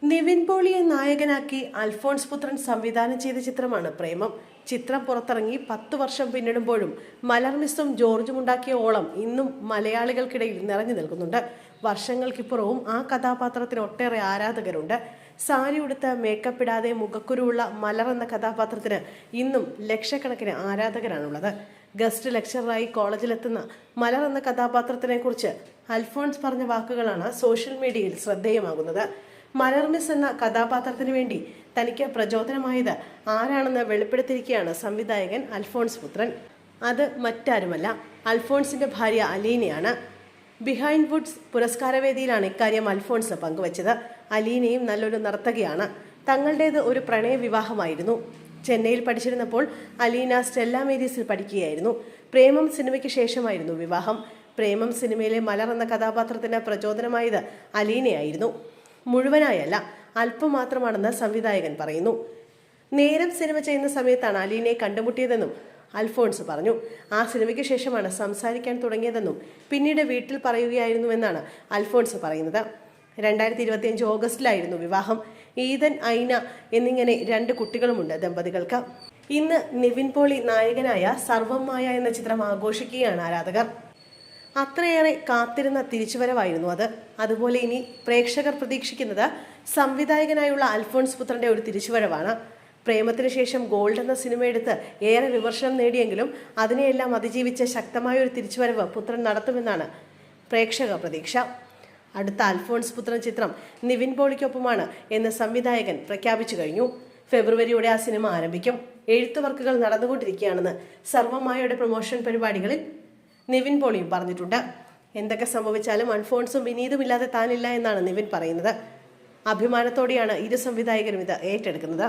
നിവിൻ പോളിയെ നായകനാക്കി അൽഫോൺസ് പുത്രൻ സംവിധാനം ചെയ്ത ചിത്രമാണ് പ്രേമം. ചിത്രം പുറത്തിറങ്ങി 10 വർഷം പിന്നിടുമ്പോഴും മലർമിസ്സും ജോർജും ഉണ്ടാക്കിയ ഓളം ഇന്നും മലയാളികൾക്കിടയിൽ നിറഞ്ഞു നിൽക്കുന്നുണ്ട്. വർഷങ്ങൾക്കിപ്പുറവും ആ കഥാപാത്രത്തിന് ഒട്ടേറെ ആരാധകരുണ്ട്. സാരി ഉടുത്ത് മേക്കപ്പ് ഇടാതെ മുഖക്കുരുവുള്ള മലർ എന്ന കഥാപാത്രത്തിന് ഇന്നും ലക്ഷക്കണക്കിന് ആരാധകരാണുള്ളത്. ഗസ്റ്റ് ലെക്ചററായി കോളേജിലെത്തുന്ന മലർ എന്ന കഥാപാത്രത്തിനെ കുറിച്ച് അൽഫോൺസ് പറഞ്ഞ വാക്കുകളാണ് സോഷ്യൽ മീഡിയയിൽ ശ്രദ്ധേയമാകുന്നത്. മലർ മിസ് എന്ന കഥാപാത്രത്തിന് വേണ്ടി തനിക്ക് പ്രചോദനമായത് ആരാണെന്ന് വെളിപ്പെടുത്തിയിരിക്കുകയാണ് സംവിധായകൻ അൽഫോൺസ് പുത്രൻ. അത് മറ്റാരുമല്ല, അൽഫോൺസിന്റെ ഭാര്യ അലീനയാണ്. ബിഹൈൻഡ് വുഡ്സ് പുരസ്കാരവേദിയിലാണ് ഇക്കാര്യം അൽഫോൺസ് പങ്കുവച്ചത്. അലീനയും നല്ലൊരു നർത്തകിയാണ്. തങ്ങളുടേത് ഒരു പ്രണയ വിവാഹമായിരുന്നു. ചെന്നൈയിൽ പഠിച്ചിരുന്നപ്പോൾ അലീന സ്റ്റെല്ല മേരീസിൽ പഠിക്കുകയായിരുന്നു. പ്രേമം സിനിമയ്ക്ക് ശേഷമായിരുന്നു വിവാഹം. പ്രേമം സിനിമയിലെ മലർ എന്ന കഥാപാത്രത്തിന് പ്രചോദനമായത് അലീനയായിരുന്നു. മുഴുവനായല്ല, അല്പം മാത്രമാണെന്ന് സംവിധായകൻ പറയുന്നു. നേരം സിനിമ ചെയ്യുന്ന സമയത്താണ് അലീനയെ കണ്ടുമുട്ടിയതെന്നും അൽഫോൺസ് പറഞ്ഞു. ആ സിനിമയ്ക്ക് ശേഷമാണ് സംസാരിക്കാൻ തുടങ്ങിയതെന്നും പിന്നീട് വീട്ടിൽ പറയുകയായിരുന്നുവെന്നാണ് അൽഫോൺസ് പറയുന്നത്. 2025 ഓഗസ്റ്റിലായിരുന്നു വിവാഹം. ഈദൻ, ഐന എന്നിങ്ങനെ 2 കുട്ടികളുമുണ്ട് ദമ്പതികൾക്ക്. ഇന്ന് നിവിൻ പോളി നായകനായ സർവമായ എന്ന ചിത്രം ആഘോഷിക്കുകയാണ് ആരാധകർ. അത്രയേറെ കാത്തിരുന്ന തിരിച്ചുവരവായിരുന്നു അത്. അതുപോലെ ഇനി പ്രേക്ഷകർ പ്രതീക്ഷിക്കുന്നത് സംവിധായകനായുള്ള അൽഫോൺസ് പുത്രന്റെ ഒരു തിരിച്ചുവരവാണ്. പ്രേമത്തിന് ശേഷം ഗോൾഡ് എന്ന സിനിമ എടുത്ത് ഏറെ വിമർശനം നേടിയെങ്കിലും അതിനെയെല്ലാം അതിജീവിച്ച ശക്തമായ ഒരു തിരിച്ചുവരവ് പുത്രൻ നടത്തുമെന്നാണ് പ്രേക്ഷക പ്രതീക്ഷ. അടുത്ത അൽഫോൺസ് പുത്രൻ ചിത്രം നിവിൻ പോളിക്കൊപ്പമാണ് എന്ന് സംവിധായകൻ പ്രഖ്യാപിച്ചു കഴിഞ്ഞു. ഫെബ്രുവരിയോടെ ആ സിനിമ ആരംഭിക്കും. എഴുത്തു വർക്കുകൾ നടന്നുകൊണ്ടിരിക്കുകയാണെന്ന് സർവമായയുടെ പ്രൊമോഷൻ പരിപാടികളിൽ നിവിൻ പോളിയും പറഞ്ഞിട്ടുണ്ട്. എന്തൊക്കെ സംഭവിച്ചാലും അൽഫോൺസും വിനീതും ഇല്ലാതെ താനില്ല എന്നാണ് നിവിൻ പറയുന്നത്. അഭിമാനത്തോടെയാണ് ഇരു സംവിധായകരും ഇത് ഏറ്റെടുക്കുന്നത്.